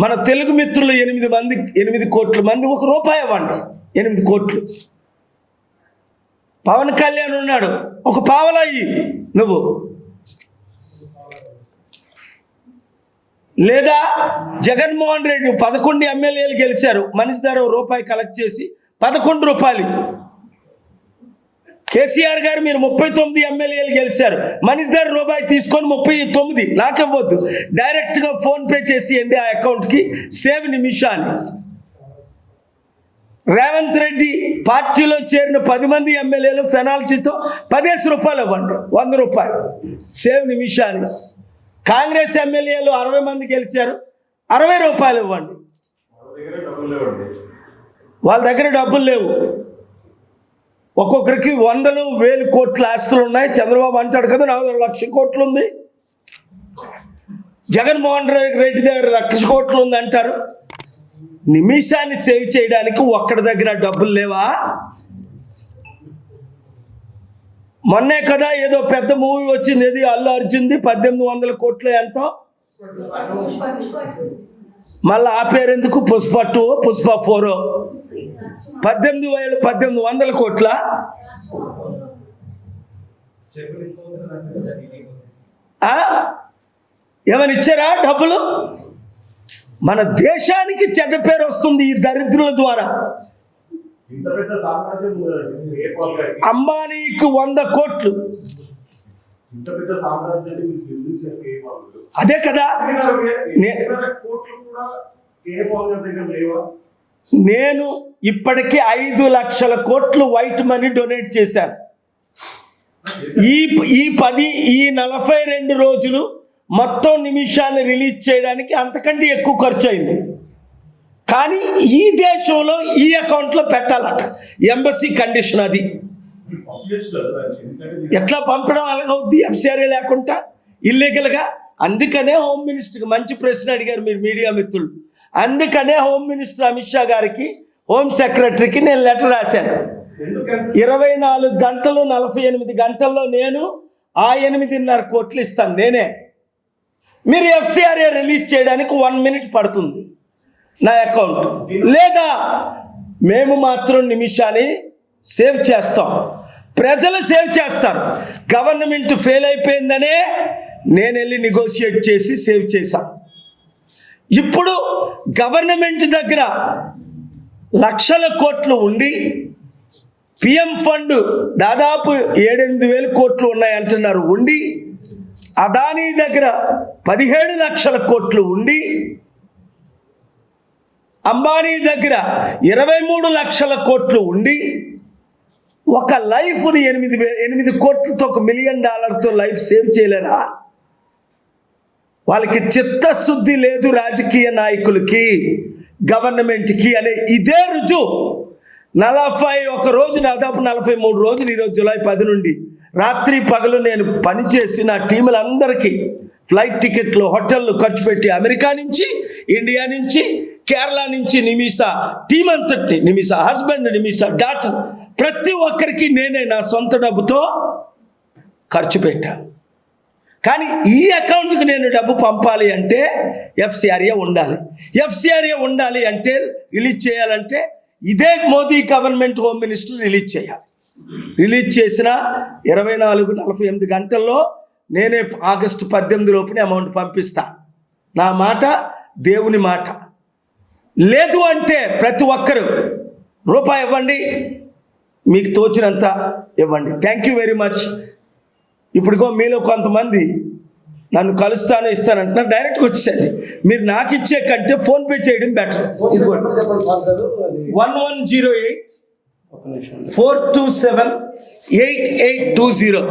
మన తెలుగు మిత్రులు 8 కోట్ల మంది ₹1 ఇవ్వండి. 8 కోట్లు. పవన్ కళ్యాణ్ ఉన్నాడు, ఒక పావలయ్యి నువ్వు, లేదా జగన్మోహన్ రెడ్డి 11 ఎమ్మెల్యేలు గెలిచారు, మనిషి ధర ₹1 కలెక్ట్ చేసి ₹11. కేసీఆర్ గారు మీరు 39 ఎమ్మెల్యేలు గెలిచారు, మనిషి ధర ₹1 తీసుకొని 39 నాకివ్వద్దు, డైరెక్ట్గా ఫోన్పే చేసేయండి ఆ అకౌంట్కి, సేవ్ నిమిషాన్ని. రేవంత్ రెడ్డి పార్టీలో చేరిన 10 మంది ఎమ్మెల్యేలు పెనాల్టీతో ₹10 ఇవ్వండి, ₹100, సేవ్ నిమిషాన్ని. కాంగ్రెస్ ఎమ్మెల్యేలు 60 మంది గెలిచారు, ₹60 ఇవ్వండి. వాళ్ళ దగ్గర డబ్బులు లేవు, ఒక్కొక్కరికి 100,000 కోట్ల ఆస్తులు ఉన్నాయి. చంద్రబాబు అంటాడు కదా నా దగ్గర 1,00,000 కోట్లు ఉంది, జగన్మోహన్ రెడ్డి దగ్గర 1,00,000 కోట్లు ఉంది అంటారు. నిమిషాన్ని సేవ్ చేయడానికి ఒక్కడి దగ్గర డబ్బులు లేవా? మొన్నే కదా ఏదో పెద్ద మూవీ వచ్చింది, ఏది అల్లు అర్జున్ది, 1800 కోట్లు ఎంతో, మళ్ళీ ఆ పేరు ఎందుకు? పుష్ప 2, పుష్ప 4, 1800 కోట్ల. ఏమైనా ఇచ్చారా డబ్బులు? మన దేశానికి చెడ్డ పేరు వస్తుంది ఈ దరిద్రుల ద్వారా. అంబానీకి 100 కోట్లు, అదే కదా. నేను ఇప్పటికీ 5 లక్షల కోట్లు వైట్ మనీ డొనేట్ చేశాను. ఈ 42 రోజులు మొత్తం నిమిషాన్ని రిలీజ్ చేయడానికి అంతకంటే ఎక్కువ ఖర్చు అయింది. కానీ ఈ దేశంలో ఈ అకౌంట్లో పెట్టాలట, ఎంబసీ కండిషన్ అది. ఎట్లా పంపడం అలాగవుద్ది FCRA లేకుండా ఇల్లీగల్గా? అందుకనే హోమ్ మినిస్టర్కి మంచి ప్రశ్న అడిగారు మీరు మీడియా మిత్రులు. అందుకనే హోమ్ మినిస్టర్ అమిత్ షా గారికి, హోమ్ సెక్రటరీకి నేను లెటర్ రాశాను. 24 గంటలు 48 గంటల్లో నేను ఆ 8.5 కోట్లు ఇస్తాను నేనే. మీరు FCRA రిలీజ్ చేయడానికి 1 మినిట్ పడుతుంది నా అకౌంట్. లేదా మేము మాత్రం నిమిషాన్ని సేవ్ చేస్తాం, ప్రజలు సేవ్ చేస్తారు. గవర్నమెంట్ ఫెయిల్ అయిపోయిందనే నేను వెళ్ళి నెగోషియేట్ చేసి సేవ్ చేశాను. ఇప్పుడు గవర్నమెంట్ దగ్గర లక్షల కోట్లు ఉండి, పిఎం ఫండ్ దాదాపు 7-8 కోట్లు ఉన్నాయంటున్నారు ఉండి, అదానీ దగ్గర 17 లక్షల కోట్లు ఉండి, అంబానీ దగ్గర 23 లక్షల కోట్లు ఉండి, ఒక లైఫ్ని 8 కోట్లతో $1 మిలియన్ లైఫ్ సేవ్ చేయలేరా? వాళ్ళకి చిత్తశుద్ధి లేదు రాజకీయ నాయకులకి, గవర్నమెంట్కి అనే ఇదే రుజువు. 41 రోజు, దాదాపు 43 రోజులు ఈరోజు జూలై 10 నుండి రాత్రి పగలు నేను పనిచేసి నా టీములందరికీ ఫ్లైట్ టికెట్లు, హోటళ్ళు ఖర్చు పెట్టి, అమెరికా నుంచి, ఇండియా నుంచి, కేరళ నుంచి, నిమిషా టీం అంతటి, నిమిషా హస్బెండ్, నిమిషా డాటర్, ప్రతి ఒక్కరికి నేనే నా సొంత డబ్బుతో ఖర్చు పెట్టాను. కానీ ఈ అకౌంట్కి నేను డబ్బు పంపాలి అంటే FCRA ఉండాలి. FCRA ఉండాలి అంటే, రిలీజ్ చేయాలంటే ఇదే Modi government home minister release చేయాలి. రిలీజ్ చేసిన 24-48 గంటల్లో నేనే ఆగస్టు 18 లోపునే అమౌంట్ పంపిస్తా. నా మాట దేవుని మాట. లేదు అంటే ప్రతి ఒక్కరు ₹1 ఇవ్వండి, మీకు తోచినంత ఇవ్వండి. Thank you very much. ఇప్పుడుగో మీలో కొంతమంది నన్ను కలుస్తాను ఇస్తానంటున్నారు, డైరెక్ట్గా వచ్చేసండి. మీరు నాకు ఇచ్చే కంటే ఫోన్పే చేయడం బెటర్. ఇదిగోండి 1108 427 8820.